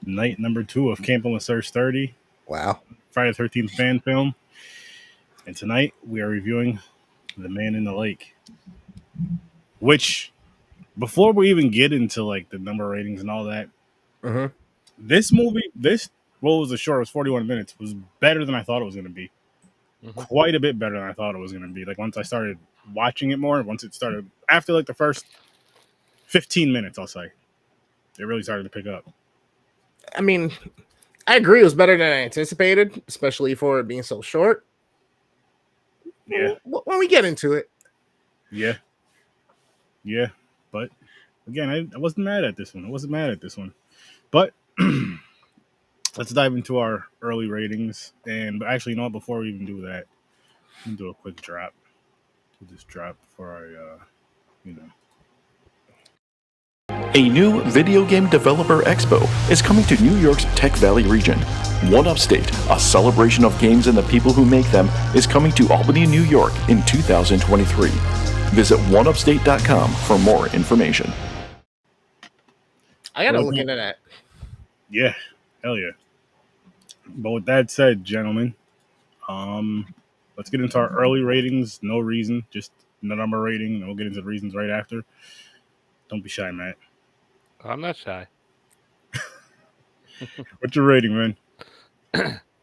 night number 2 of Camp on the Surge 30, Wow. Friday the 13th fan film. And tonight we are reviewing The Man in the Lake. Which, before we even get into like the number ratings and all that, this movie, what was the short? It was 41 minutes. Was better than I thought it was going to be. Quite a bit better than I thought it was going to be. Like once I started watching it more, once it started after like the first 15 minutes, I'll say, it really started to pick up. I mean, I agree. It was better than I anticipated, especially for it being so short. Yeah. When we get into it. Yeah. But again, I wasn't mad at this one. But let's dive into our early ratings. And actually, you know what? Before we even do that, let me do a quick drop. Do this drop before I, A new video game developer expo is coming to New York's Tech Valley region. One Upstate, a celebration of games and the people who make them, is coming to Albany, New York in 2023. Visit oneupstate.com for more information. I gotta look into that. Yeah, hell yeah. But with that said, gentlemen, let's get into our early ratings. No reason, just the number rating, and we'll get into the reasons right after. Don't be shy, Matt. I'm not shy. What's your rating, man?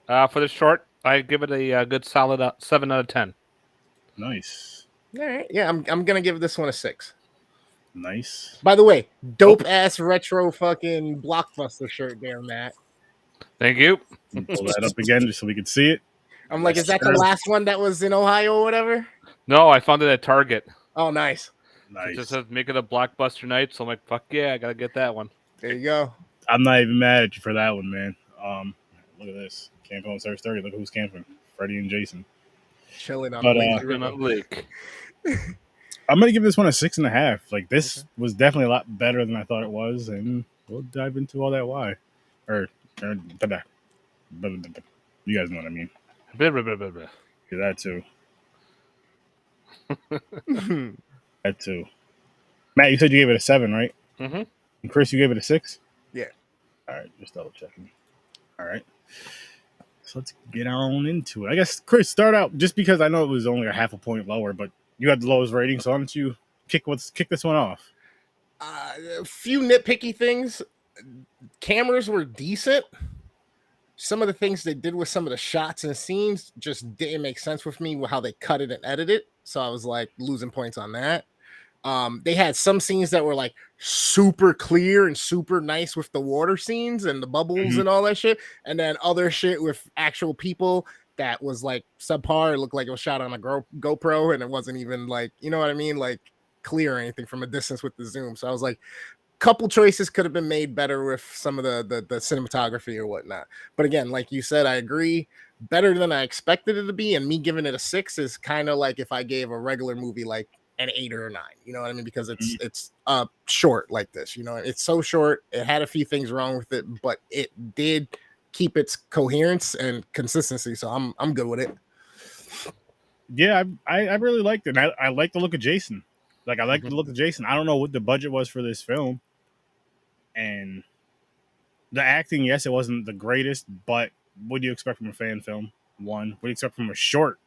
For the short, I give it a good solid 7 out of 10. Nice. All right. Yeah, I'm gonna give this one a 6. Nice. By the way, dope ass retro fucking Blockbuster shirt there, Matt. Thank you. Pull that up again just so we can see it. I'm like, is that the last one that was in Ohio or whatever? No, I found it at Target. Oh, nice. It just says make it a Blockbuster night, so I'm like, fuck yeah, I gotta get that one. There you go. I'm not even mad at you for that one, man. Look at this. Camp on Surge 30. Look who's camping. Freddie and Jason. Chilling on the lake. I'm gonna give this one a 6.5. Like this was definitely a lot better than I thought it was, and we'll dive into all that why. Or you guys know what I mean. Yeah, that too. That too. Matt, you said you gave it a 7, right? Mm-hmm. And Chris, you gave it a 6? Yeah. All right, just double checking. All right. So let's get on into it. I guess, Chris, start out, just because I know it was only a half a point lower, but you had the lowest rating, so why don't you kick this one off? A few nitpicky things. Cameras were decent. Some of the things they did with some of the shots and scenes just didn't make sense with me with how they cut it and edited it. So I was like losing points on that. They had some scenes that were like super clear and super nice with the water scenes and the bubbles and all that shit. And then other shit with actual people that was like subpar. It looked like it was shot on a GoPro and it wasn't even like, you know what I mean? Like clear or anything from a distance with the zoom. So I was like, couple choices could have been made better with some of the cinematography or whatnot. But again, like you said, I agree. Better than I expected it to be. And me giving it a 6 is kind of like if I gave a regular movie like an 8 or a 9, you know what I mean? Because it's short like this, you know, it's so short. It had a few things wrong with it, but it did keep its coherence and consistency. So I'm good with it. Yeah, I really liked it. I like the look of Jason. Like I like the look of Jason. I don't know what the budget was for this film. And the acting, yes, it wasn't the greatest, but what do you expect from a fan film? 1. What do you expect from a short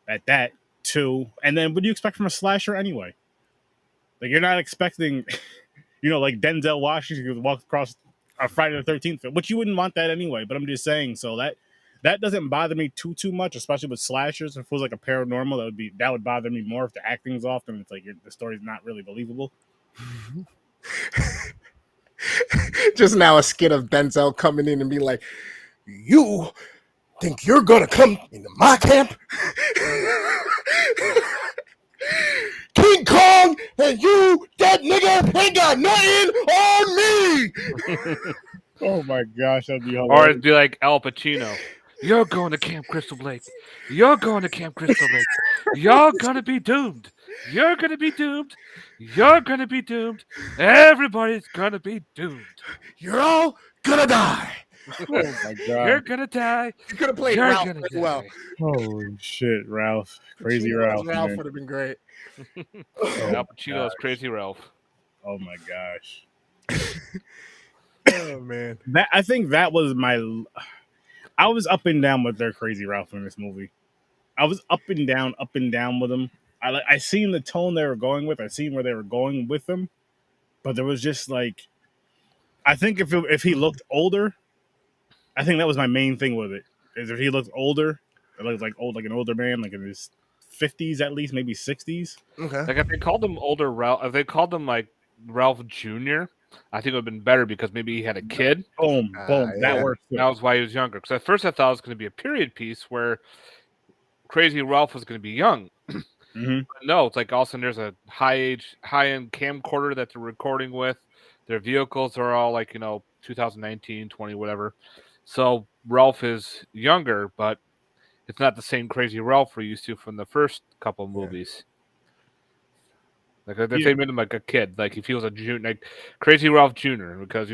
at that? 2. And then what do you expect from a slasher anyway? Like you're not expecting, like Denzel Washington to walk across a Friday the 13th film, which you wouldn't want that anyway. But I'm just saying, so that doesn't bother me too much, especially with slashers. If it was like a paranormal, that would bother me more if the acting's off and it's like the story's not really believable. Just now a skit of Denzel coming in and be like, you think you're gonna come into my camp? King Kong and you, that nigga, ain't got nothing on me. Oh my gosh, that'd be hilarious. Or it'd be like Al Pacino. You're going to Camp Crystal Lake. You're going to Camp Crystal Lake. You're gonna be doomed. You're gonna be doomed. You're gonna be doomed. Everybody's gonna be doomed. You're all gonna die. Oh my god. You're gonna die. You could have played Ralph as well. Holy shit, Ralph. Crazy Ralph. Ralph would have been great. Al Pacino's Crazy Ralph. Oh my gosh. Oh man. That I think that was my. I was up and down with their Crazy Ralph in this movie. I was up and down with them. I seen the tone they were going with. I seen where they were going with them, but there was just like, I think if he looked older, I think that was my main thing with it. Is if he looked older, like an older man, like in his 50s at least, maybe 60s. Okay. Like if they called him older Ralph, if they called him like Ralph Jr., I think it would have been better because maybe he had a kid. Boom, boom, that Yeah. works. Too. That was why he was younger. Because at first I thought it was going to be a period piece where Crazy Ralph was going to be young. Mm-hmm. No, it's like all of a sudden there's a high-end camcorder that they're recording with. Their vehicles are all like, 2019, 20, whatever. So Ralph is younger, but it's not the same Crazy Ralph we're used to from the first couple movies. Like if they made him like a kid, like if he was a junior, like Crazy Ralph Jr., because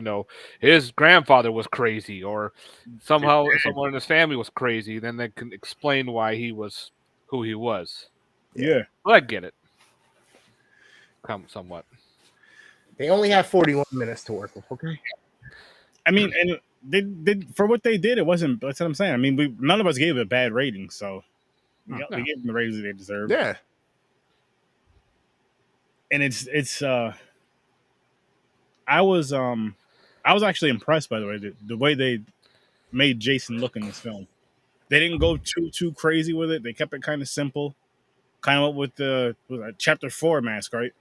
his grandfather was crazy, or somehow someone in his family was crazy, then they can explain why he was who he was. Yeah. Well, I get it. Somewhat. They only have 41 minutes to work with. Okay. I mean, and they did for what they did. It wasn't. That's what I'm saying. I mean, none of us gave it a bad rating, so we gave them the ratings they deserved. Yeah. And it's I was actually impressed by the way they made Jason look in this film. They didn't go too crazy with it. They kept it kind of simple, kind of with the Chapter 4 mask, right?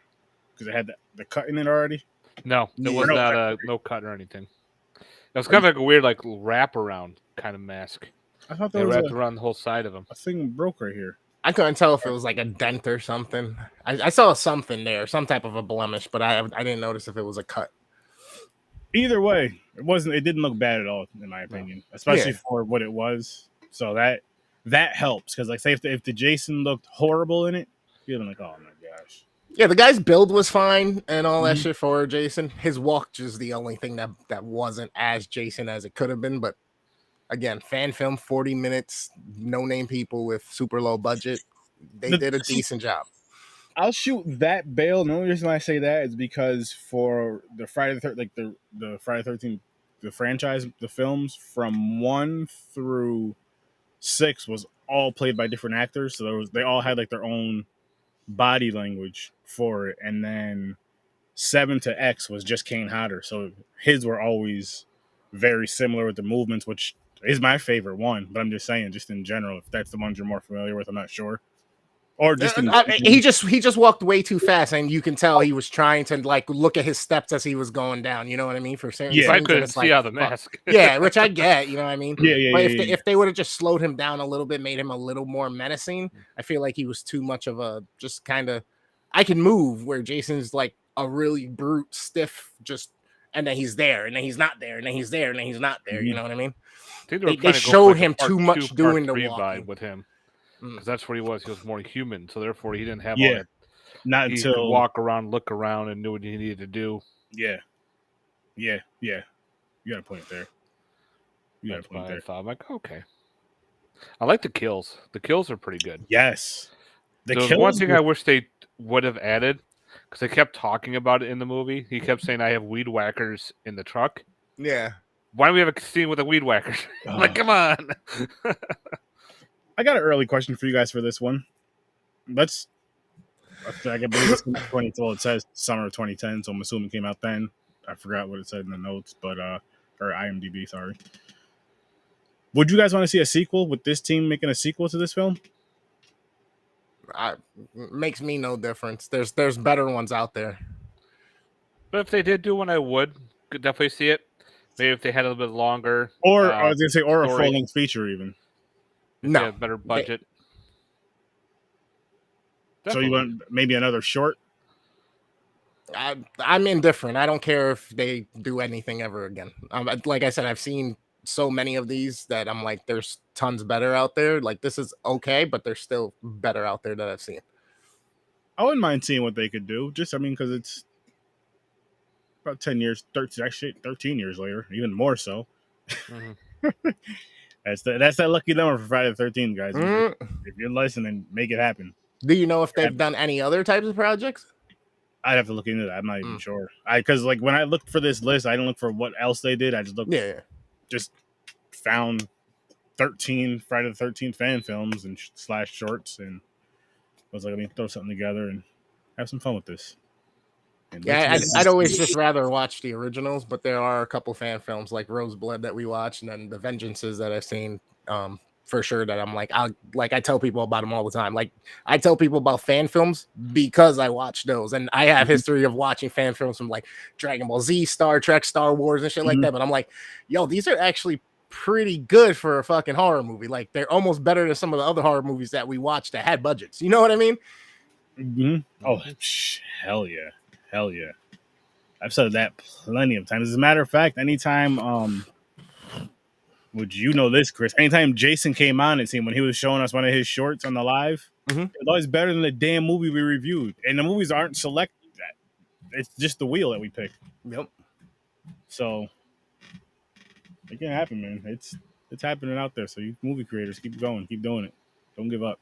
Because it had the cut in it already. No, it was No, not no cut or anything. It was kind of like a weird like wraparound kind of mask. I thought They there was wrapped around the whole side of him. a thing broke right here. I couldn't tell if it was like a dent or something. I saw something there, some type of a blemish, but I didn't notice if it was a cut. Either way, it wasn't. It didn't look bad at all, in my opinion, especially for what it was. So that helps because, like, say if the Jason looked horrible in it, you'd be like, oh my gosh. Yeah, the guy's build was fine and all that shit for Jason. His walk is the only thing that wasn't as Jason as it could have been. But again, fan film, 40 minutes, no name people with super low budget. They did a decent job. I'll shoot that bail. The only reason why I say that is because for the Friday the 13th, like the Friday 13th, the franchise, the films from 1 through 6 was all played by different actors. So they all had like their own body language for it. And then 7 to X was just Kane Hodder. So his were always very similar with the movements, which is my favorite one. But I'm just saying, just in general, if that's the ones you're more familiar with, I'm not sure. Or just he just walked way too fast, and you can tell he was trying to like look at his steps as he was going down. You know what I mean? For certain I scenes, couldn't it's see out the mask. Yeah, which I get. You know what I mean? Yeah. But if they would have just slowed him down a little bit, made him a little more menacing, I feel like he was too much of a just kind of I can move. Where Jason's like a really brute, stiff, just and then he's there, and then he's not there, and then he's there, and then he's not there. You know what I mean? They showed him too much doing the walking with him. Because that's what he was. He was more human, so therefore he didn't have all that. Not he until could walk around, look around, and knew what he needed to do. Yeah. You got a point there. I'm like, okay. I like the kills. The kills are pretty good. Yes. There's one thing I wish they would have added, because they kept talking about it in the movie. He kept saying, "I have weed whackers in the truck." Yeah. Why don't we have a scene with a weed whacker? Like, come on. I got an early question for you guys for this one. I can believe it's 20. Well, it says summer of 2010, so I'm assuming it came out then. I forgot what it said in the notes, but or IMDb, sorry. Would you guys want to see a sequel with this team making a sequel to this film? Makes me no difference. There's better ones out there. But if they did do one, I could definitely see it. Maybe if they had a little bit longer. Or I was gonna say, or story. a full-length feature even. No, better budget. So you want maybe another short? I'm indifferent. I don't care if they do anything ever again. Like I said, I've seen so many of these that I'm like, there's tons better out there. Like this is okay, but there's still better out there that I've seen. I wouldn't mind seeing what they could do. Just, I mean, because it's about 10 years, 13 years later, even more so. Mm-hmm. That's that lucky number for Friday the 13th, guys. If you're listening, make it happen. Do you know if they've done any other types of projects? I'd have to look into that. I'm not even sure. Because like when I looked for this list, I didn't look for what else they did. I just looked. Yeah. Just found 13 Friday the 13th fan films and slash shorts, and I was like, let me throw something together and have some fun with this. And Yeah, I'd always just rather watch the originals, but there are a couple fan films like Roseblood that we watch, and then the Vengeances that I've seen for sure that I'm like, I tell people about them all the time. Like I tell people about fan films because I watch those, and I have history of watching fan films from like Dragon Ball Z, Star Trek, Star Wars, and shit like that. But I'm like, yo, these are actually pretty good for a fucking horror movie. Like they're almost better than some of the other horror movies that we watched that had budgets. You know what I mean? Oh, hell yeah. Hell yeah. I've said that plenty of times. As a matter of fact, anytime, would you know this, Chris? Anytime Jason came on, it seemed when he was showing us one of his shorts on the live, it was always better than the damn movie we reviewed. And the movies aren't selected. It's just the wheel that we pick. Yep. So it can happen, man. It's happening out there. So you movie creators, keep going, keep doing it. Don't give up.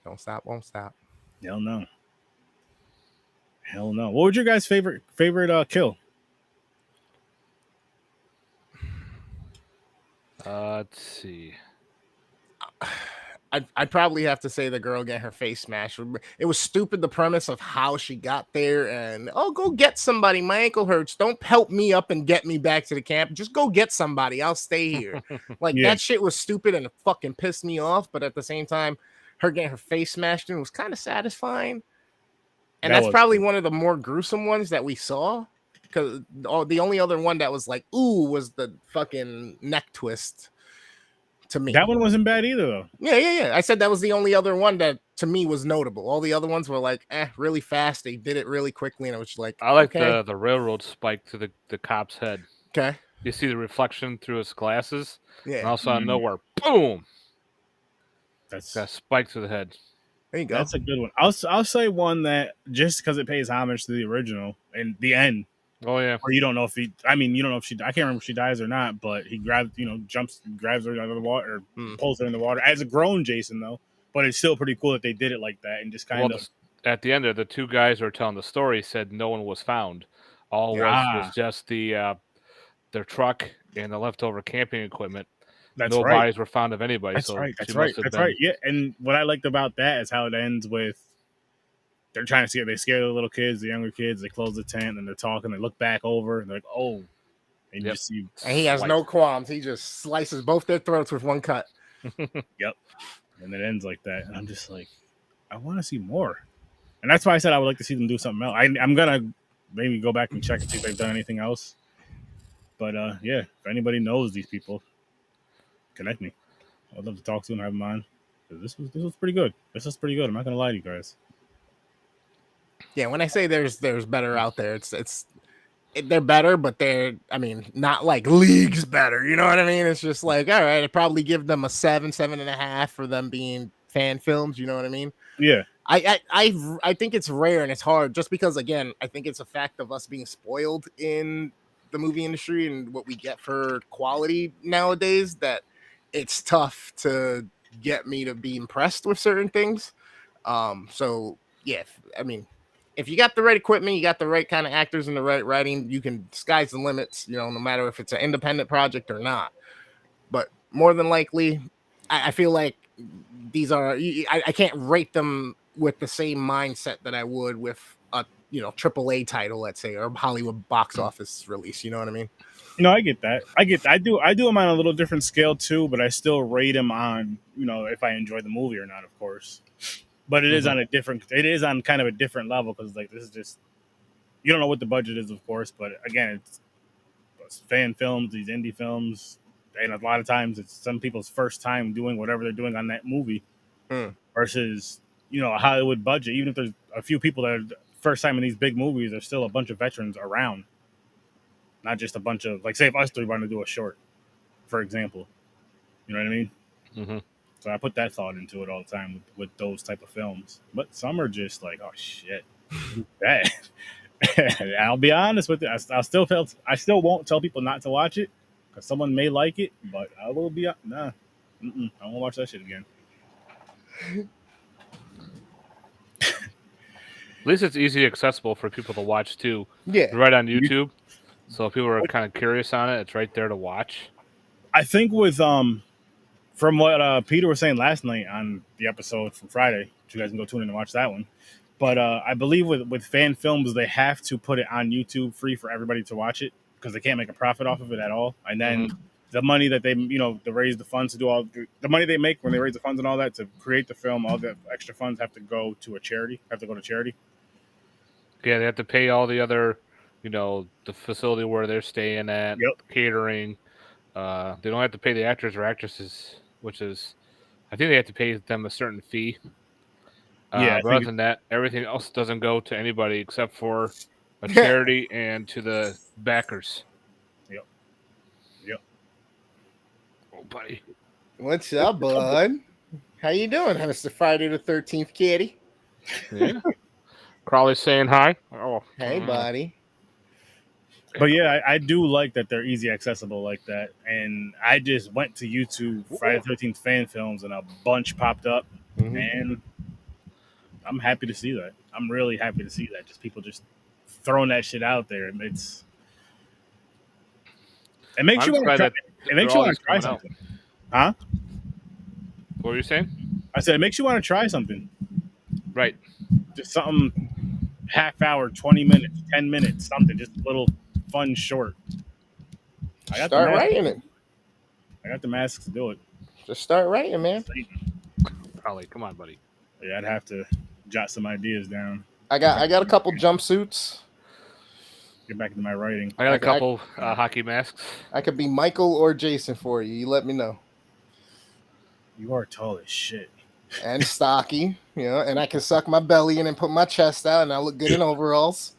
Don't stop, won't stop. Hell no. Hell no. What was your guys' favorite kill? Let's see. I'd probably have to say the girl getting her face smashed. It was stupid, the premise of how she got there, and go get somebody. My ankle hurts. Don't help me up and get me back to the camp. Just go get somebody. I'll stay here. Like that shit was stupid and it fucking pissed me off. But at the same time, her getting her face smashed in was kind of satisfying. And that's probably one of the more gruesome ones that we saw. Because the only other one that was like, ooh, was the fucking neck twist. To me, that one wasn't bad either, though. Yeah. I said that was the only other one that to me was notable. All the other ones were like, really fast. They did it really quickly, and it was like, I like the railroad spike to the cop's head. Okay, you see the reflection through his glasses. Yeah, and also out of nowhere, boom. That's got spike to the head. There you go. That's a good one. I'll say one that just because it pays homage to the original and the end. Oh yeah. Or you don't know if you don't know if she. I can't remember if she dies or not. But he grabs her out of the water, or pulls her in the water as a grown Jason though. But it's still pretty cool that they did it like that and just kind of. At the end of the two guys who were telling the story said no one was found. All was just their truck and the leftover camping equipment. That's no right. bodies were found of anybody. That's so right. That's right. That's right. Yeah. And what I liked about that is how it ends with they're trying to they scare the little kids, the younger kids. They close the tent and they're talking. They look back over and they're like, "Oh," and you just see. And he has no qualms. He just slices both their throats with one cut. Yep. And it ends like that. And I'm just like, I want to see more. And that's why I said I would like to see them do something else. I'm gonna maybe go back and check and see if they've done anything else. But yeah, if anybody knows these people, connect me. I'd love to talk to them, have them on. This was pretty good. This was pretty good. I'm not gonna lie to you guys. Yeah, when I say there's better out there, they're better, but they're not like leagues better. You know what I mean? It's just like, all right, I'd probably give them a 7.5 for them being fan films. You know what I mean? Yeah. I think it's rare and it's hard just because, again, I think it's a fact of us being spoiled in the movie industry and what we get for quality nowadays that it's tough to get me to be impressed with certain things. So yeah, if you got the right equipment, you got the right kind of actors and the right writing, you can sky's the limits, no matter if it's an independent project or not. But more than likely, I feel like these are, I can't rate them with the same mindset that I would with a, AAA title, let's say, or Hollywood box office release. You know what I mean? No, I get that. I do them on a little different scale too, but I still rate them on, if I enjoy the movie or not, of course. But it is on kind of a different level because like this is just you don't know what the budget is, of course. But again, it's fan films, these indie films, and a lot of times it's some people's first time doing whatever they're doing on that movie versus a Hollywood budget. Even if there's a few people that are first time in these big movies, there's still a bunch of veterans around, not just a bunch of like say if us three want to do a short, for example. You know what I mean? Mm-hmm. So I put that thought into it all the time with those type of films. But some are just like, oh shit, bad. I'll be honest with you. I still won't tell people not to watch it because someone may like it, but I will be I won't watch that shit again. At least it's easy accessible for people to watch too. Yeah. Right on YouTube. So if people are kind of curious on it, it's right there to watch. I think with from what Peter was saying last night on the episode from Friday, you guys can go tune in and watch that one. But I believe with fan films, they have to put it on YouTube free for everybody to watch it because they can't make a profit off of it at all. And then the money that they, to raise the funds to do all the money they make when they raise the funds and all that to create the film, all the extra funds have to go to a charity. Have to go to charity. Yeah, they have to pay all the other, the facility where they're staying at, catering. They don't have to pay the actors or actresses, which is, I think they have to pay them a certain fee. Yeah, but other than that, everything else doesn't go to anybody except for a charity and to the backers. Yep. Oh, buddy. What's up, bud? How you doing, Mr. Friday the 13th kitty? Yeah. Crawley's saying hi. Oh, hey, buddy. But yeah, I do like that they're easy accessible like that. And I just went to YouTube Friday the 13th fan films and a bunch popped up. And I'm happy to see that. I'm really happy to see that. Just people just throwing that shit out there. It makes you want to try. It makes you want to try something. Huh? What were you saying? I said it makes you want to try something. Right. Just something half hour, 20 minutes, 10 minutes, something. Just a little fun short. Start writing it. I got the masks to do it. Just start writing, man. Probably. Come on, buddy. Yeah, I'd have to jot some ideas down. I got a couple jumpsuits. Get back into my writing. I got a couple hockey masks. I could be Michael or Jason for you. You let me know. You are tall as shit. And stocky, and I can suck my belly in and put my chest out, and I look good in overalls.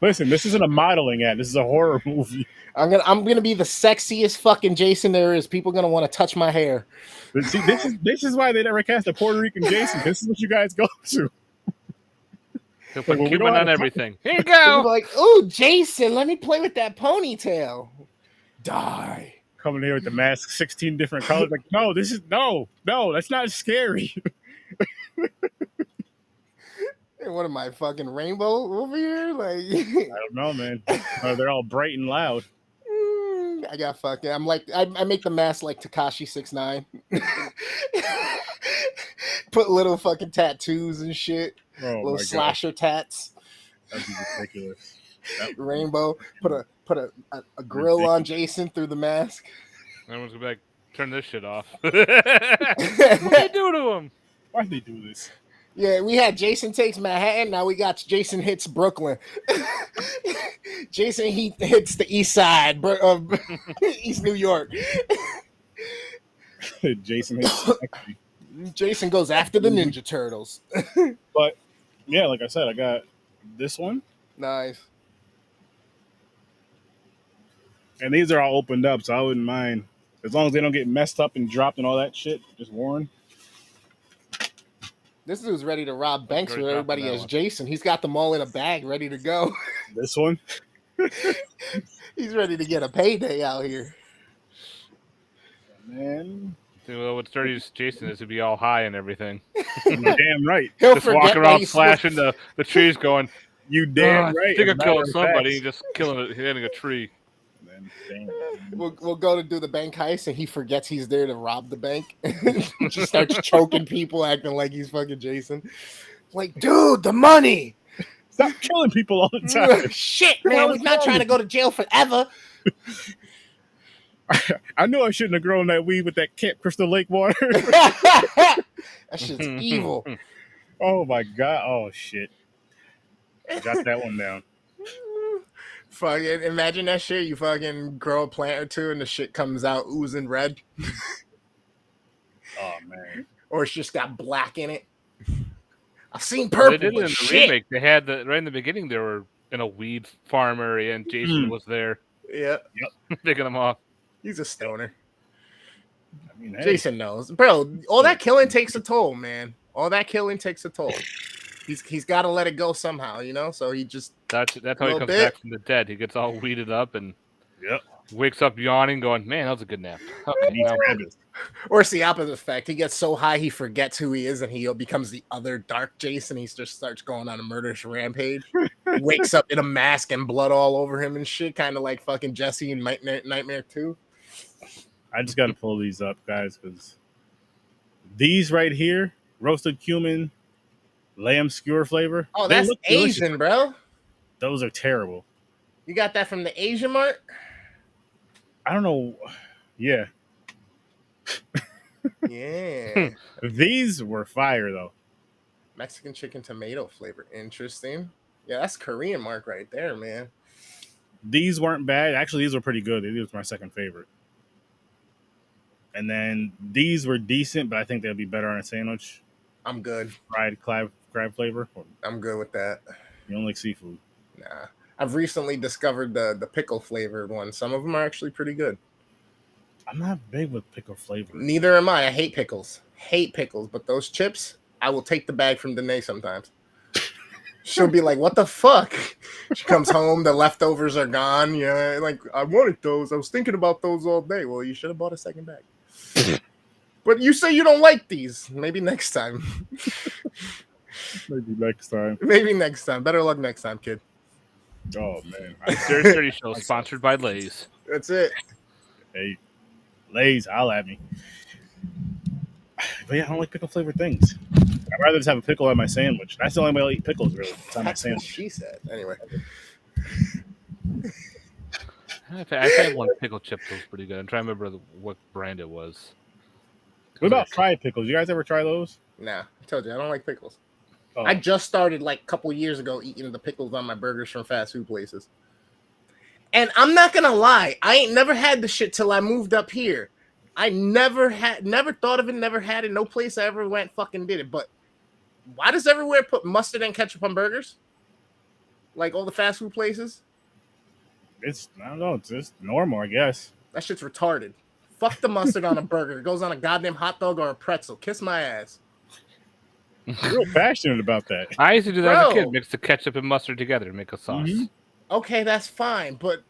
Listen, this isn't a modeling ad. This is a horror movie. I'm gonna be the sexiest fucking Jason there is. People are gonna want to touch my hair. But see, this is why they never cast a Puerto Rican Jason. This is what you guys go to. They'll put Cuban on everything. Here you go. Like, ooh, Jason, let me play with that ponytail. Die. Coming here with the mask, 16 different colors. Like, no, that's not scary. What am I, fucking rainbow over here? Like, I don't know, man. They're all bright and loud. I got fucking. I'm like, I make the mask like Tekashi 6ix9ine. Put little fucking tattoos and shit. Little slasher tats. That'd be ridiculous. Rainbow. Put a grill on Jason through the mask. Everyone's gonna be like, turn this shit off. What do you do to him? Why'd they do this? Yeah, we had Jason Takes Manhattan. Now we got Jason Hits Brooklyn. Jason hits the east side of East New York. Jason goes after the Ninja Turtles. But yeah, like I said, I got this one. Nice. And these are all opened up, so I wouldn't mind. As long as they don't get messed up and dropped and all that shit, just worn. This dude's ready to rob banks with everybody as Jason. He's got them all in a bag ready to go. This one? He's ready to get a payday out here. Man. Well, what's dirty as Jason is to be all high and everything. You're damn right. He'll just walking around slashing the trees going, you damn right. I think I'm killing somebody, just hitting a tree. We'll go to do the bank heist and he forgets he's there to rob the bank. Just starts choking people, acting like he's fucking Jason. Like, dude, the money. Stop killing people all the time. Shit, man, we're not trying to go to jail forever. I knew I shouldn't have grown that weed with that Camp Crystal Lake water. That shit's evil. Oh my god. Oh shit. Got that one down. Fucking imagine that shit. You fucking grow a plant or two and the shit comes out oozing red. Oh man. Or it's just got black in it. I've seen purple. They did it in the remake. They had right in the beginning. They were in a weed farm area, and Jason was there. Yeah. Yep. Picking them off. He's a stoner. I mean, hey. Jason knows, bro. All that killing takes a toll, man. All that killing takes a toll. He's got to let it go somehow, So he just that's how he comes back from the dead. He gets all weeded up and Yep. Wakes up yawning, going, "Man, that was a good nap." Okay, Eats now rabbits. Or it's the opposite effect. He gets so high he forgets who he is and he becomes the other dark Jason. He just starts going on a murderous rampage. Wakes up in a mask and blood all over him and shit, kind of like fucking Jesse in Nightmare 2. I just got to pull these up, guys, because these right here, roasted cumin, lamb skewer flavor. Oh, they that's look delicious. Asian, bro. Those are terrible. You got that from the Asian Mart? I don't know. Yeah. Yeah. These were fire, though. Mexican chicken tomato flavor. Interesting. Yeah, that's Korean Mark right there, man. These weren't bad. Actually, these were pretty good. These were my second favorite. And then these were decent, but I think they'd be better on a sandwich. I'm good. Fried crab flavor. I'm good with that. You don't like seafood? Nah. I've recently discovered the pickle flavored one. Some of them are actually pretty good. I'm not big with pickle flavor. Neither am I. I hate pickles. But those chips, I will take the bag from Danae sometimes. She'll be like, "What the fuck?" She comes home, the leftovers are gone. Yeah, like, I wanted those. I was thinking about those all day. Well, you should have bought a second bag. But you say you don't like these. Maybe next time. Maybe next time. Maybe next time. Better luck next time, kid. Oh, man. Dirty 30 Show, sponsored by Lay's. That's it. Hey, Lay's, holla at me. But yeah, I don't like pickle flavored things. I'd rather just have a pickle on my sandwich. That's the only way I'll eat pickles, really. It's on my That's what sandwich. she said. Anyway. I've had one pickle chip that was pretty good. I'm trying to remember what brand it was. What about fried pickles? You guys ever try those? Nah, I told you, I don't like pickles. Oh. I just started like a couple years ago eating the pickles on my burgers from fast food places. And I'm not gonna lie, I ain't never had the shit till I moved up here. I never thought of it, never had it. No place I ever went fucking did it. But why does everywhere put mustard and ketchup on burgers? Like all the fast food places? I don't know, it's just normal, I guess. That shit's retarded. Fuck the mustard on a burger. It goes on a goddamn hot dog or a pretzel. Kiss my ass. You're real passionate about that. I used to do that as a Bro. kid. Mix the ketchup and mustard together to make a sauce. Mhm. Okay, that's fine, but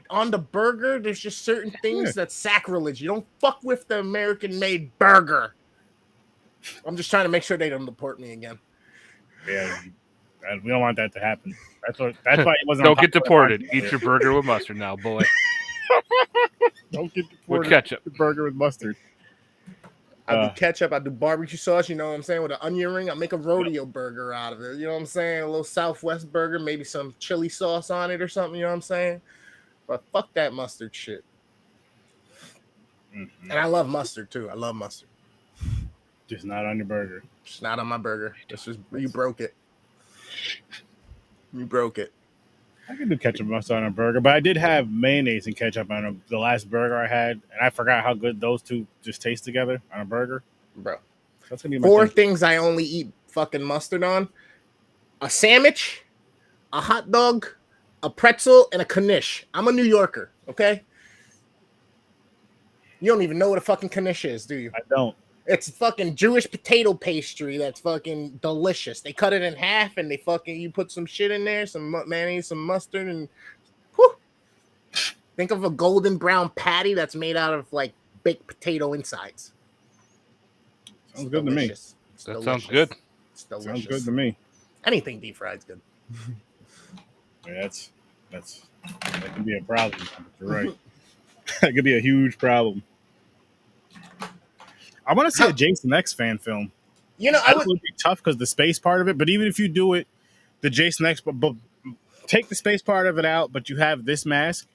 on the burger, there's just certain things that's sacrilege. You don't fuck with the American-made burger. I'm just trying to make sure they don't deport me again. Yeah, we don't want that to happen. That's why it wasn't. Don't get deported. Eat your burger with mustard now, boy. Don't get With deported. ketchup. Burger with mustard. I do ketchup, I do barbecue sauce, you know what I'm saying, with an onion ring. I make a rodeo burger out of it, you know what I'm saying? A little Southwest burger, maybe some chili sauce on it or something, you know what I'm saying? But fuck that mustard shit. Mm-hmm. And I love mustard too. I love mustard. Just not on your burger. Just not on my burger. This is you broke it. You broke it. I could do ketchup and mustard on a burger, but I did have mayonnaise and ketchup on the last burger I had, and I forgot how good those two just taste together on a burger. Bro. That's gonna be my 4 thing. things I only eat fucking mustard on: a sandwich, a hot dog, a pretzel, and a knish. I'm a New Yorker, okay? You don't even know what a fucking knish is, do you? I don't. It's fucking Jewish potato pastry that's fucking delicious. They cut it in half and you put some shit in there, some mayonnaise, some mustard, and whew. Think of a golden brown patty that's made out of like baked potato insides. Sounds good to me. It's That delicious. sounds good. It's delicious. Sounds good to me. Anything deep fried is good. Yeah, that can be a problem. You're right. That could be a huge problem. I want to see a Jason X fan film. You know, I would be tough because the space part of it. But even if you do it, the Jason X, but take the space part of it out, but you have this mask,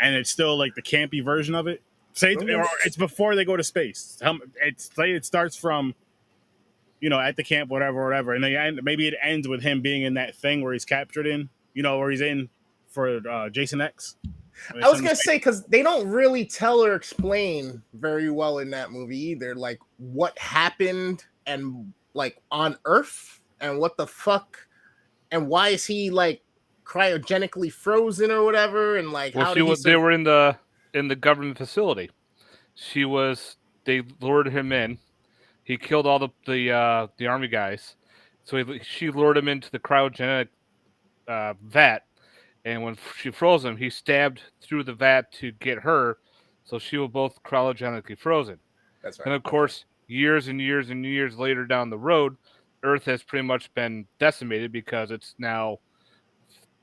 and it's still like the campy version of it. Say it's before they go to space. It starts from, at the camp, whatever, and maybe it ends with him being in that thing where he's captured in, where he's in for Jason X. I was gonna say, because they don't really tell or explain very well in that movie either, like what happened and like on Earth and what the fuck and why is he like cryogenically frozen or whatever, and like Well, they were in the government facility. They lured him in. He killed all the army guys, so she lured him into the cryogenic vat. and when she froze him, he stabbed through the vat to get her, so she was both cryogenically frozen. That's right. And of course, years and years and years later down the road, Earth has pretty much been decimated because it's now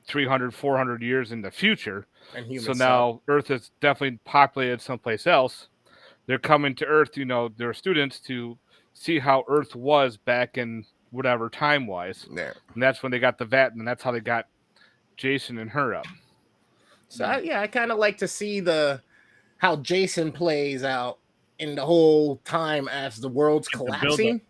300, 400 years in the future. And humans So now Earth is definitely populated someplace else. They're coming to Earth, their students, to see how Earth was back in whatever time-wise. Yeah. And that's when they got the vat, and that's how they got Jason and her up. So I kind of like to see how Jason plays out in the whole time as the world's collapsing.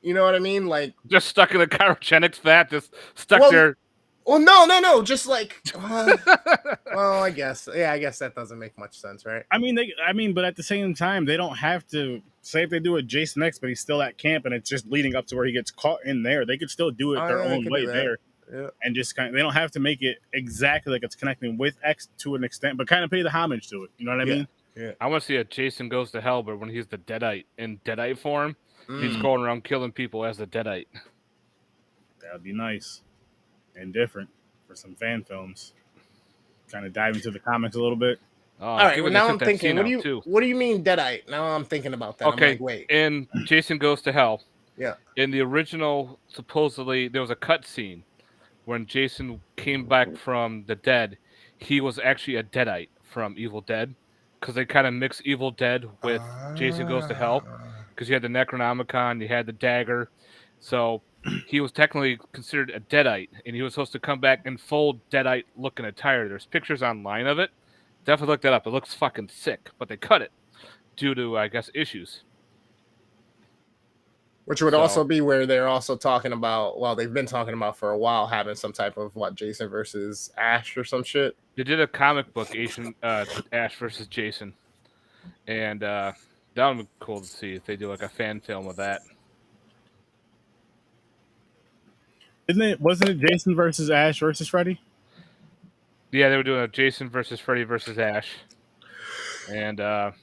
You know what I mean? Like just stuck in a cryogenics vat, just stuck there. Well, no, just like, well, I guess that doesn't make much sense, right? I mean, but at the same time, they don't have to say if they do it Jason X, but he's still at camp, and it's just leading up to where he gets caught in there. They could still do it their own way there, and just they don't have to make it exactly like it's connecting with X to an extent, but kind of pay the homage to it. You know what I mean? Yeah. I want to see a Jason Goes to Hell, but when he's the Deadite in Deadite form, he's going around killing people as the Deadite. That would be nice and different for some fan films. Kind of dive into the comics a little bit. All right, well, now I'm thinking, what do you mean Deadite? Now I'm thinking about that. Okay, I'm like, wait. In Jason Goes to Hell, yeah. In the original, supposedly, there was a cut scene when Jason came back from the dead. He was actually a Deadite from Evil Dead, because they kind of mix Evil Dead with Jason Goes to Hell, because you had the Necronomicon, you had the dagger, so he was technically considered a Deadite, and he was supposed to come back in full Deadite-looking attire. There's pictures online of it. Definitely look that up. It looks fucking sick, but they cut it due to, I guess, issues. Which would also be where they're also talking about, well, they've been talking about for a while, having some type of, Jason versus Ash or some shit? They did a comic book, Ash versus Jason, and that would be cool to see if they do, like, a fan film of that. Wasn't it Jason versus Ash versus Freddy? Yeah, they were doing a Jason versus Freddy versus Ash. And that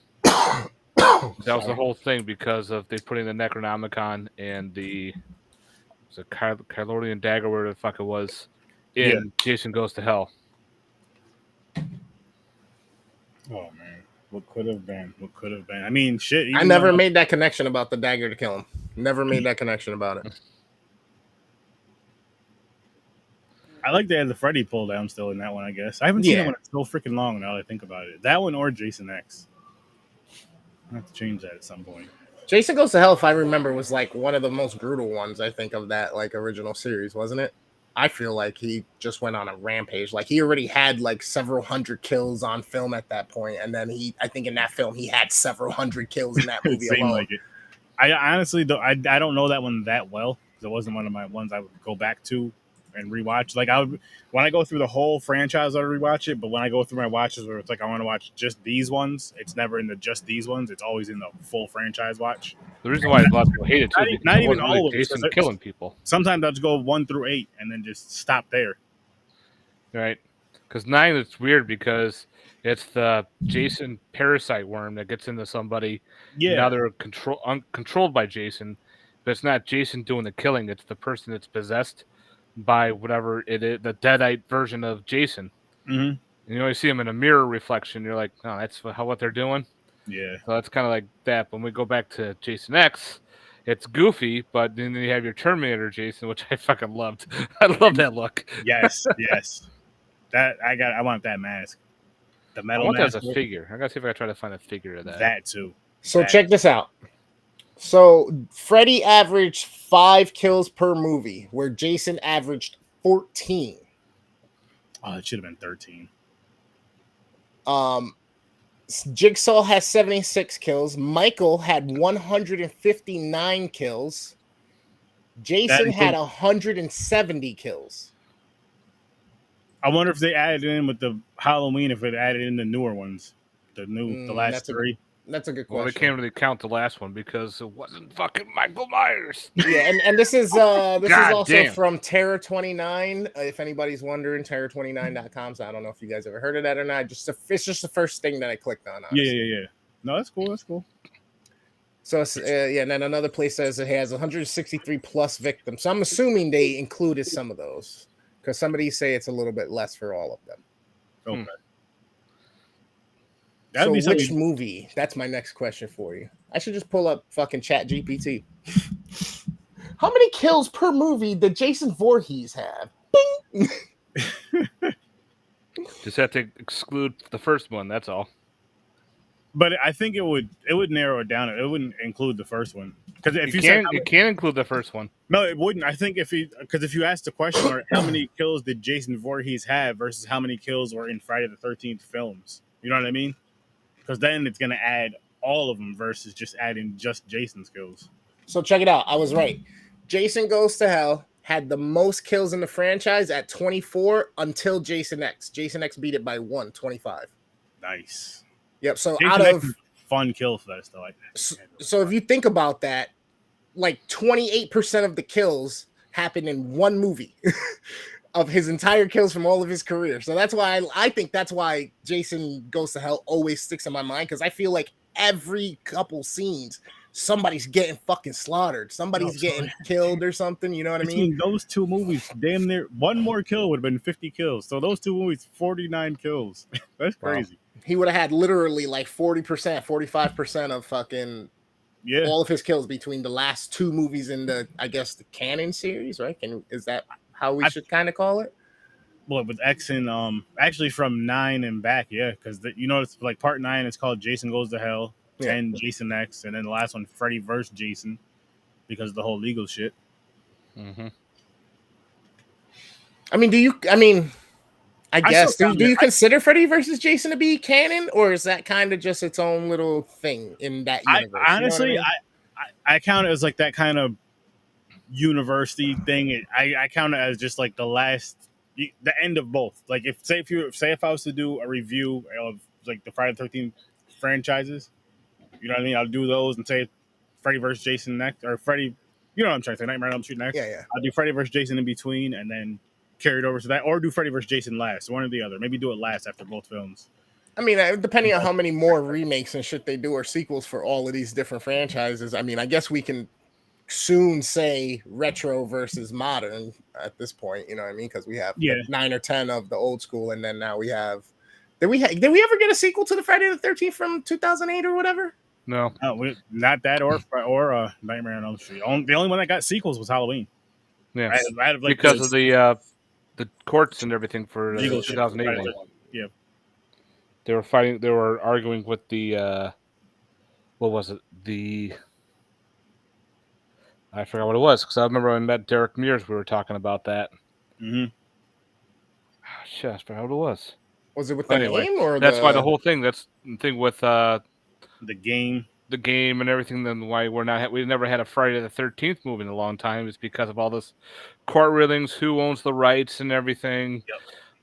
was the whole thing because of they putting the Necronomicon and the Kylorian dagger, where the fuck it was, in Jason Goes to Hell. Oh man, what could have been? What could have been? I mean, shit. I never made that connection about the dagger to kill him. Never made that connection about it. I like they had the Freddy pull down still in that one, I guess. I haven't seen that one in so freaking long now that I think about it. That one or Jason X. I have to change that at some point. Jason Goes to Hell, if I remember, was like one of the most brutal ones, I think, of that like original series, wasn't it? I feel like he just went on a rampage. Like he already had like several hundred kills on film at that point, and then I think in that film he had several hundred kills in that movie alone. Like it. I honestly I don't know that one that well. It wasn't one of my ones I would go back to and rewatch. Like when I go through the whole franchise, I rewatch it. But when I go through my watches where it's like I want to watch just these ones, it's never in the just these ones. It's always in the full franchise watch. The reason why a lot of people hate it too, not even all of Jason killing people. Sometimes I'll just go 1 through 8 and then just stop there. Right, because 9 is weird because it's the Jason parasite worm that gets into somebody. Yeah, now they're controlled by Jason, but it's not Jason doing the killing. It's the person that's possessed by whatever it is, the Deadite version of Jason. Mm-hmm. And you always see him in a mirror reflection. You're like, oh, that's what they're doing. Yeah. So that's kind of like that. When we go back to Jason X, it's goofy, but then you have your Terminator Jason, which I fucking loved. I love that look. Yes, yes. I want that mask. The metal I want mask. that as a figure. I gotta see if I can try to find a figure of that. That too. So check this out. So Freddy averaged 5 kills per movie, where Jason averaged 14. Oh, it should have been 13. Jigsaw has 76 kills. Michael had 159 kills. Jason had 170 kills. I wonder if they added in with the Halloween, if it added in the newer ones, the last 3. That's a good question. Well, they can't really count the last one because it wasn't fucking Michael Myers. Yeah, and this is also from Terror 29. If anybody's wondering, terror29.com. So I don't know if you guys ever heard of that or not. It's just the first thing that I clicked on. Honestly. Yeah. No, that's cool. That's cool. So and then another place says it has 163 plus victims. So I'm assuming they included some of those. because somebody say it's a little bit less for all of them. Okay. So That'd be which something. movie? That's my next question for you. I should just pull up fucking Chat GPT. How many kills per movie did Jason Voorhees have? Bing! Just have to exclude the first one. That's all. But I think it would narrow it down. It wouldn't include the first one because if you can, said it can include the first one. no, it wouldn't. I think if you asked the question, or how many kills did Jason Voorhees have versus how many kills were in Friday the 13th films, you know what I mean? Because then it's gonna add all of them versus just adding just Jason's kills. So check it out. I was right. Jason Goes to Hell had the most kills in the franchise at 24 until Jason X. Jason X beat it by 25. Nice. Yep. So Jason out X of is fun kill fest though. so if you think about that, like 28% of the kills happened in one movie of his entire kills from all of his career. So that's why I think that's why Jason Goes to Hell always sticks in my mind, because I feel like every couple scenes somebody's getting fucking slaughtered. Somebody's getting killed or something. You know what I mean? Between those two movies, damn near one more kill would have been 50 kills. So those two movies, 49 kills. That's crazy. Wow. He would have had literally like 40%, 45% of fucking all of his kills between the last two movies in the, I guess, the canon series, right? Is that how we should kind of call it? Well, with X and actually from 9 and back, yeah, because it's like part 9 is called Jason Goes to Hell, 10 Jason X, and then the last one Freddy vs. Jason, because of the whole legal shit. Mm-hmm. I guess. Do you consider Freddy versus Jason to be canon, or is that kind of just its own little thing in that universe? Honestly, you know I count it as like that kind of university thing. I count it as just like the end of both. Like if I was to do a review of like the Friday the 13th franchises, you know what I mean? I'll do those and say Freddy versus Jason next, or Freddy. You know what I'm trying to say? Nightmare on Elm Street next. Yeah. I'll do Freddy versus Jason in between, and then carry it over to that, or do Freddy vs. Jason last, one or the other. Maybe do it last after both films. I mean, depending on how many more remakes and shit they do or sequels for all of these different franchises, I mean, I guess we can soon say retro versus modern at this point. You know what I mean? Because we have 9 or 10 of the old school, and then now we have. Did we ever get a sequel to the Friday the 13th from 2008 or whatever? No, not that or Nightmare on Elm Street. The only one that got sequels was Halloween. Yeah, because of the courts and everything for 2008 one. Yeah, they were fighting. They were arguing with the what was it? I forgot what it was, because I remember when I met Derek Mears, we were talking about that. Mm-hmm. Oh, shit, I forgot what it was. Was it with the name or that's why the whole thing? That's the thing with the game and everything. Then why we never had a Friday the 13th movie in a long time is because of all this court rulings, who owns the rights and everything,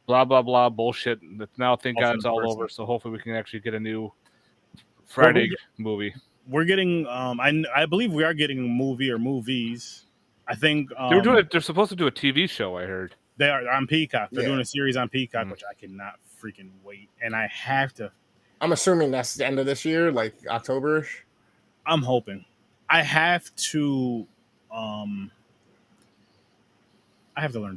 blah blah blah bullshit. That now thank God it's all over. So hopefully we can actually get a new Friday movie. We're getting I believe we are getting a movie or movies. I think they're supposed to do a TV show. I heard they are on Peacock. They're doing a series on Peacock, which I cannot freaking wait. And I have to. I'm assuming that's the end of this year, like October-ish. I'm hoping. I have to learn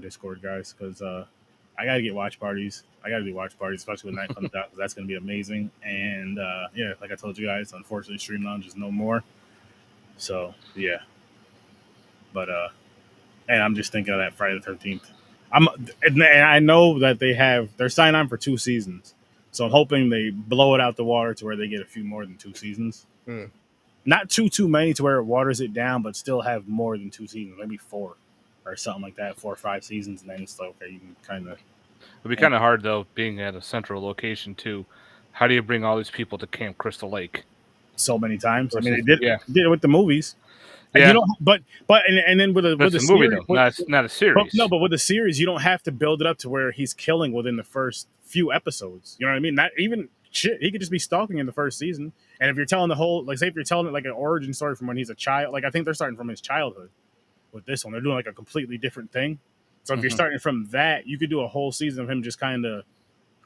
Discord, guys, because I gotta get watch parties. I gotta do watch parties, especially when that comes out, because that's gonna be amazing. And like I told you guys, unfortunately, Stream Lounge is no more. So yeah, but and I'm just thinking of that Friday the 13th. And I know that they're signed on for 2 seasons, so I'm hoping they blow it out the water to where they get a few more than 2 seasons. Not too many to where it waters it down, but still have more than 2 seasons, maybe 4 or something like that, 4 or 5 seasons, and then it's like, okay, you can kind of. It'd be kind of hard though, being at a central location too. How do you bring all these people to Camp Crystal Lake? So many times. I mean, they did it with the movies. And and then with a movie series, though, not a series. But with the series, you don't have to build it up to where he's killing within the first few episodes. You know what I mean? Not even shit. He could just be stalking in the first season. And if you're telling the whole, like, say if you're telling it like an origin story from when he's a child, like I think they're starting from his childhood with this one. They're doing like a completely different thing. So if you're starting from that, you could do a whole season of him just kind of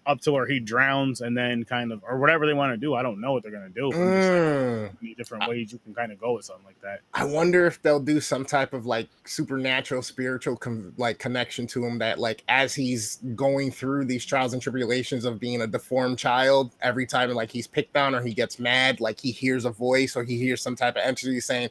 up to where he drowns and then kind of, or whatever they want to do. I don't know what they're gonna do. I'm just saying, many different ways you can kind of go with something like that. I wonder if they'll do some type of like supernatural, spiritual like connection to him, that like as he's going through these trials and tribulations of being a deformed child, every time like he's picked on or he gets mad, like he hears a voice or he hears some type of entity saying,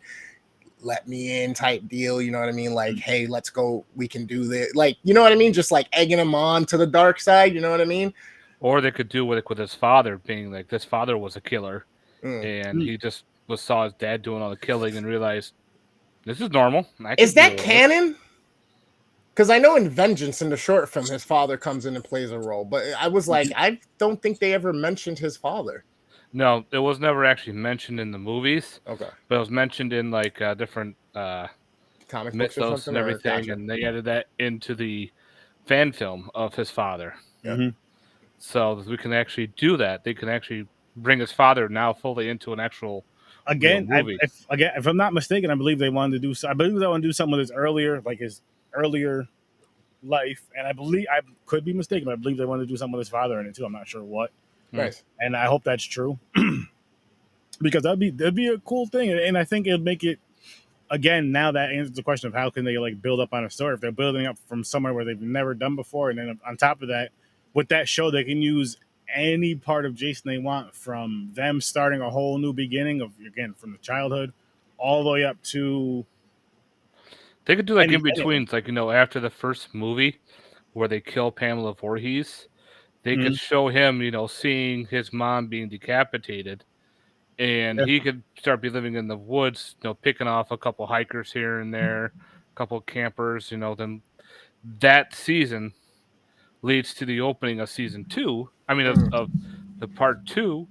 "Let me in," type deal. You know what I mean? Like, hey, let's go. We can do this. Like, you know what I mean? Just like egging him on to the dark side. You know what I mean? Or they could do with his father being like, this father was a killer, and he just saw his dad doing all the killing and realized this is normal. Is that canon? Because I know in Vengeance, in the short film, his father comes in and plays a role, but I was like, I don't think they ever mentioned his father. No, it was never actually mentioned in the movies. Okay, but it was mentioned in like different comic books or mythos something, and everything, gotcha. and they added that into the fan film of his father. Mm-hmm. So we can actually do that. They can actually bring his father now fully into an actual movie. If I'm not mistaken, I believe they wanted to do. I believe they want to do something with his earlier life, and I could be mistaken, but I believe they wanted to do something with his father in it too. I'm not sure what. Nice. And I hope that's true because that'd be a cool thing, and I think it'd make it. Again, now that answers the question of how can they like build up on a story if they're building up from somewhere where they've never done before, and then on top of that, with that show, they can use any part of Jason they want, from them starting a whole new beginning of, again, from the childhood all the way up to. They could do like in betweens, like after the first movie where they kill Pamela Voorhees, they could show him, seeing his mom being decapitated, and he could start be living in the woods, picking off a couple hikers here and there, a couple campers, then that season leads to the opening of season 2. I mean, of the part 2,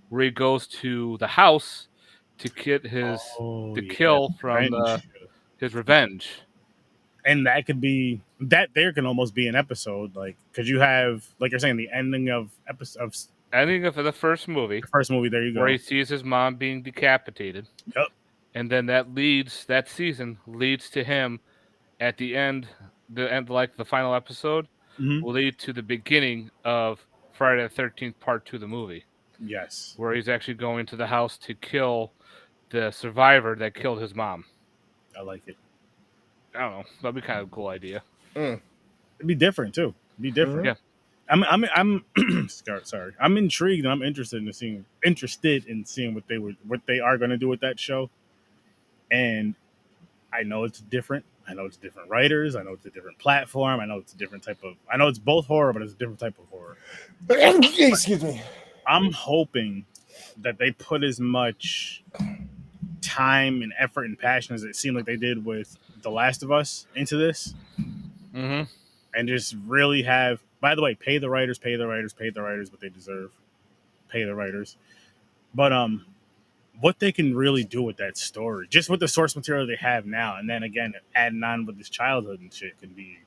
where he goes to the house to get his kill from his revenge. And that could be that. There can almost be an episode, like, because you have, like you're saying, the ending of ending of the first movie. There you go. Where he sees his mom being decapitated. Yep. And then that season leads to him at the end, like the final episode, will lead to the beginning of Friday the 13th Part 2 of the movie. Yes. Where he's actually going to the house to kill the survivor that killed his mom. I like it. I don't know. That'd be kind of a cool idea. It'd be different too. It'd be different. Yeah. I'm sorry. I'm intrigued and I'm interested in seeing what they are going to do with that show. And I know it's different. I know it's different writers. I know it's a different platform. I know it's a different type of. I know it's both horror, but it's a different type of horror. Excuse me. I'm hoping that they put as much time and effort and passion as it seemed like they did with The Last of Us into this, and just really have. By the way, pay the writers what they deserve. Pay the writers, but what they can really do with that story, just with the source material they have now, and then again adding on with this childhood and shit, can be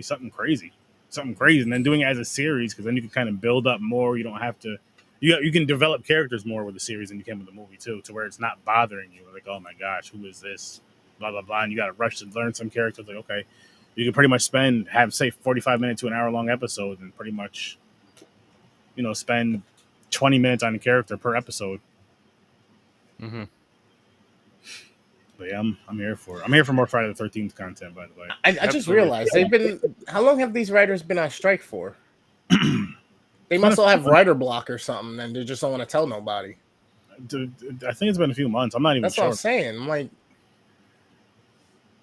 something crazy, and then doing it as a series, because then you can kind of build up more. You don't have to. You can develop characters more with the series than you can with the movie too, to where it's not bothering you. Like, oh my gosh, who is this? Blah blah blah, and you got to rush to learn some characters. Like, okay, you can pretty much say 45 minutes to an hour long episode, and pretty much, spend 20 minutes on a character per episode. But yeah, I'm here for it. I'm here for more Friday the 13th content, by the way. I just realized how long have these writers been on strike for? They must all have writer block or something, and they just don't want to tell nobody. Dude, I think it's been a few months. I'm not even sure. That's what I'm saying. I'm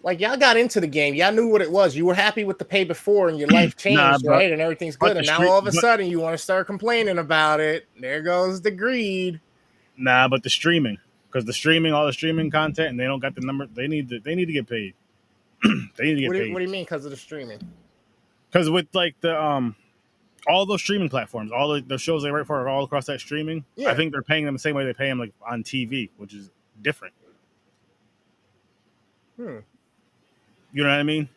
like y'all got into the game. Y'all knew what it was. You were happy with the pay before, and your life changed, right? And everything's good. And now all of a sudden, you want to start complaining about it. There goes the greed. Nah, but the streaming. Because all the streaming content, and they don't got the number. They need to get paid. They need to get paid. What do you mean? Because of the streaming? Because with like the all those streaming platforms, all the shows they write for are all across that streaming. Yeah. I think they're paying them the same way they pay them like on TV, which is different. You know what I mean?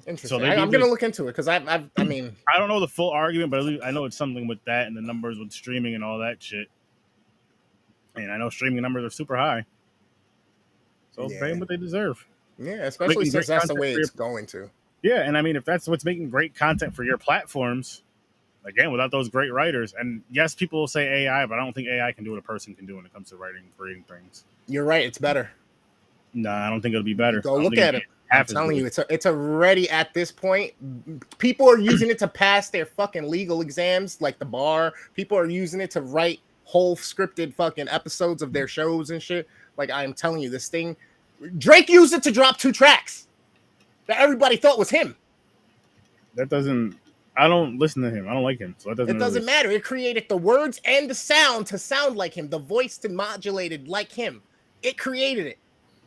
Interesting. So I'm gonna look into it because I mean I don't know the full argument, but at least I know it's something with that and the numbers with streaming and all that shit. And I know streaming numbers are super high. So pay them what they deserve. Yeah, especially since that's the way it's going to. Yeah, and I mean, if that's what's making great content for your platforms, again, without those great writers, and yes, people will say AI, but I don't think AI can do what a person can do when it comes to writing and creating things. You're right. It's better. No, I don't think it'll be better. Go look at it. I'm telling you, it's already at this point. People are using it to pass their fucking legal exams, like the bar. People are using it to write whole scripted fucking episodes of their shows and shit. Like, I'm telling you, this thing. Drake used it to drop 2 tracks that everybody thought was him. That doesn't. I don't listen to him. I don't like him, so it doesn't matter. It created the words and the sound to sound like him, the voice to modulated like him. It created it.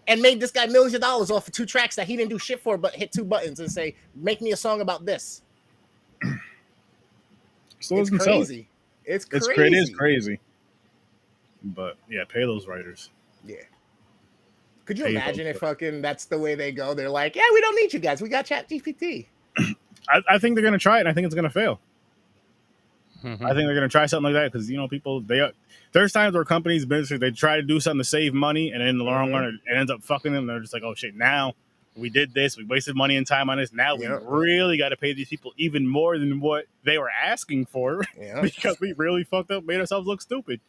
And made this guy millions of dollars off of 2 tracks that he didn't do shit for, but hit 2 buttons and say, "Make me a song about this." So it's crazy. It's crazy. It is crazy. But yeah, pay those writers. Yeah. Could you imagine if fucking that's the way they go? They're like, "Yeah, we don't need you guys. We got ChatGPT." I think they're gonna try it, and I think it's gonna fail. I think they're gonna try something like that because people there's times where companies basically they try to do something to save money, and in the long run it ends up fucking them. They're just like, oh shit, now we did this, we wasted money and time on this. Now we really got to pay these people even more than what they were asking for because we really fucked up, made ourselves look stupid.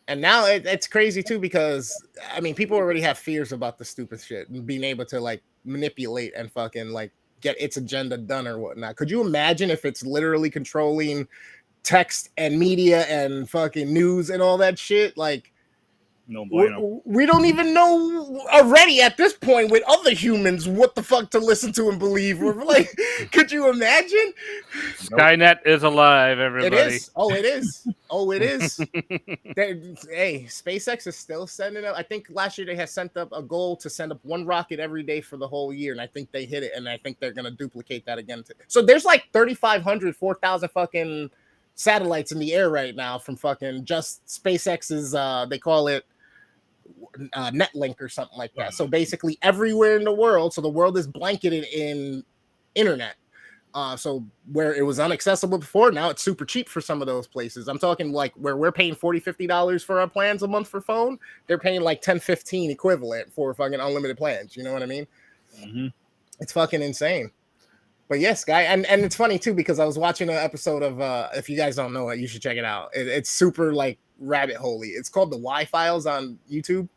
And now it's crazy too because I mean people already have fears about the stupid shit and being able to like manipulate and fucking like get its agenda done or whatnot. Could you imagine if it's literally controlling text and media and fucking news and all that shit? Like, no bueno. We don't even know already at this point with other humans what the fuck to listen to and believe. We're like, could you imagine? Skynet is alive, everybody. It is. Oh, it is. Oh, it is. Hey, SpaceX is still sending up. I think last year they had sent up a goal to send up 1 rocket every day for the whole year, and I think they hit it, and I think they're gonna duplicate that again. So there's like 3,500, 4,000 fucking satellites in the air right now from fucking just SpaceX's. They call it Netlink or something like that. So basically everywhere in the world, so the world is blanketed in internet. So where it was inaccessible before, now it's super cheap for some of those places. I'm talking like where we're paying $40-$50 for our plans a month for phone, they're paying like $10-$15 equivalent for fucking unlimited plans. You know what I mean? It's fucking insane. But yes, guy, and it's funny too because I was watching an episode of if you guys don't know it, you should check it out. It's super like rabbit holey. It's called the Y Files on YouTube.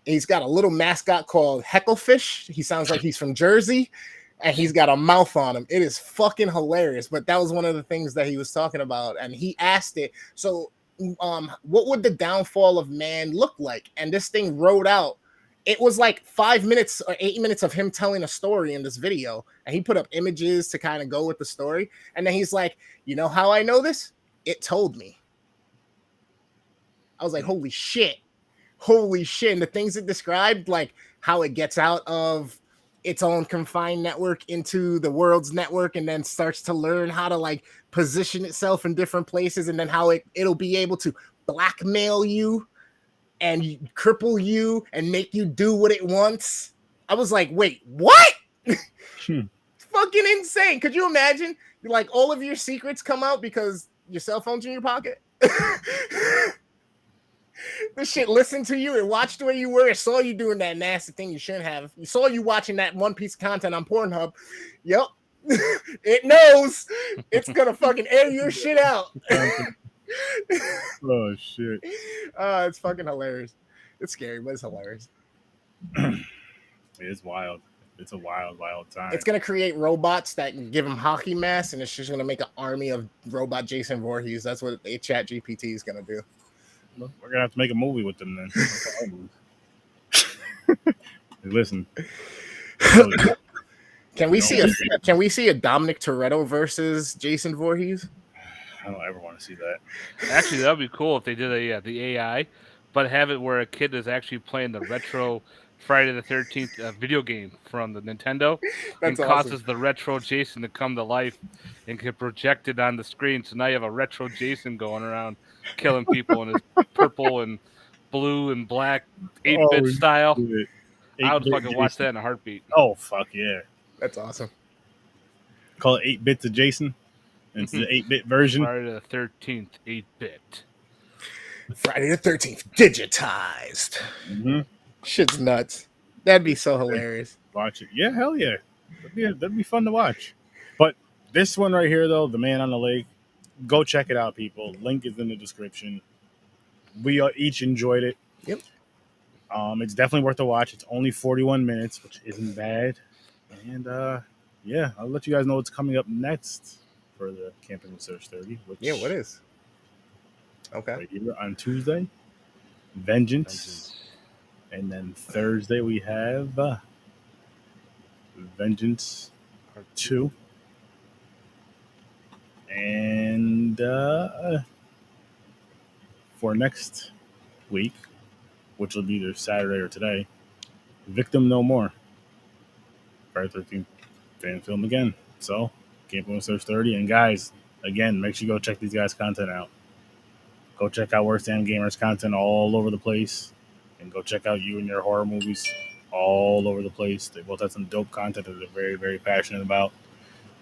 He's got a little mascot called Hecklefish. He sounds like he's from Jersey, and he's got a mouth on him. It is fucking hilarious. But that was one of the things that he was talking about, and he asked it. So, what would the downfall of man look like? And this thing wrote out. It was like 5 minutes or 8 minutes of him telling a story in this video, and he put up images to kind of go with the story. And then he's like, "You know how I know this? It told me." I was like, "Holy shit." Holy shit. And the things it described, like how it gets out of its own confined network into the world's network and then starts to learn how to like position itself in different places, and then how it'll be able to blackmail you and cripple you and make you do what it wants. I was like, wait, what? It's fucking insane. Could you imagine like all of your secrets come out because your cell phone's in your pocket? This shit listened to you and watched where you were. It saw you doing that nasty thing you shouldn't have. It saw you watching that one piece of content on Pornhub. Yep. It knows it's gonna fucking air your shit out. Oh shit. It's fucking hilarious. It's scary, but it's hilarious. It's wild. It's a wild, wild time. It's gonna create robots that can give them hockey masks, and it's just gonna make an army of robot Jason Voorhees. That's what ChatGPT is gonna do. We're gonna have to make a movie with them then. Listen. Can we see a Dominic Toretto versus Jason Voorhees? I don't ever want to see that. Actually, that would be cool if they did the AI, but have it where a kid is actually playing the retro Friday the 13th video game from the Nintendo. That's and awesome. Causes the retro Jason to come to life and get projected on the screen. So now you have a retro Jason going around killing people in his purple and blue and black 8-bit style. I would fucking watch that in a heartbeat. Oh, fuck yeah. That's awesome. Call it 8 bits of Jason. It's the 8-bit version. Friday the 13th, 8-bit. Friday the 13th, digitized. Shit's nuts. That'd be so hilarious. Watch it. Yeah, hell yeah. That'd be fun to watch. But this one right here, though, The Man on the Lake, go check it out, people. Link is in the description. We each enjoyed it. Yep. It's definitely worth a watch. It's only 41 minutes, which isn't bad. And yeah, I'll let you guys know what's coming up next for the Camping with Search 30. Which what is? Okay. right here on Tuesday, Vengeance. And then Thursday we have Vengeance 2. And for next week, which will be either Saturday or today, Victim No More. Friday 13th fan film again. So, Camping with Search 30. And guys, again, make sure you go check these guys' content out. Go check out Worst Damn Gamers content all over the place. And go check out you and your horror movies all over the place. They both have some dope content that they're very, very passionate about.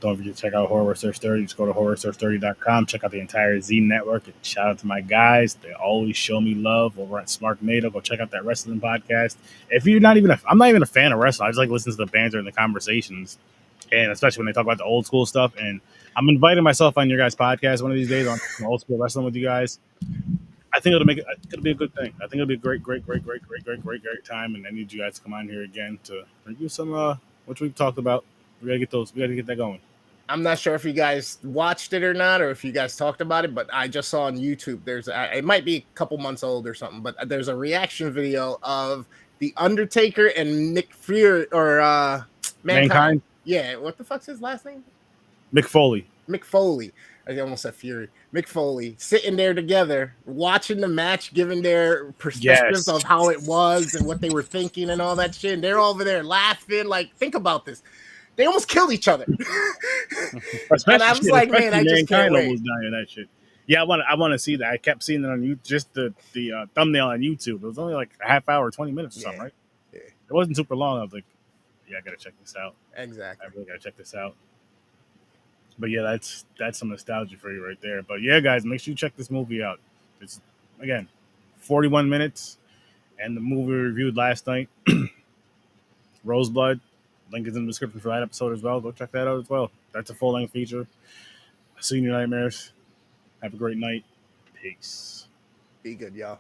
Don't forget to check out Horror Search 30. Just go to horrorsearch30.com. Check out the entire Z Network. And shout out to my guys. They always show me love over at Smarknado. Go check out that wrestling podcast. If you're not even I'm not even a fan of wrestling. I just like listening to the banter and the conversations. And especially when they talk about the old school stuff. And I'm inviting myself on your guys' podcast one of these days on old school wrestling with you guys. I think it'll be a good thing. I think it'll be a great time. And I need you guys to come on here again to review some which we've talked about. We gotta get that going. I'm not sure if you guys watched it or not, or if you guys talked about it, but I just saw on YouTube. It might be a couple months old or something, but there's a reaction video of The Undertaker and Nick Fury or Mankind. Yeah, what the fuck's his last name? Mick Foley. I almost said Fury. Mick Foley sitting there together, watching the match, giving their perspectives of how it was and what they were thinking and all that shit. And they're over there laughing. Like, think about this. They almost killed each other. And I was like, man, I just can't wait. Almost dying that shit. Yeah, I want to see that. I kept seeing it on YouTube, just the thumbnail on YouTube. It was only like a half hour, 20 minutes or something, right? Yeah. It wasn't super long. I was like, yeah, I gotta check this out. Exactly. I really gotta check this out. But yeah, that's some nostalgia for you right there. But yeah, guys, make sure you check this movie out. It's again 41 minutes, and the movie we reviewed last night, Roseblood. Link is in the description for that episode as well. Go check that out as well. That's a full-length feature. See you in your nightmares. Have a great night. Peace. Be good, y'all.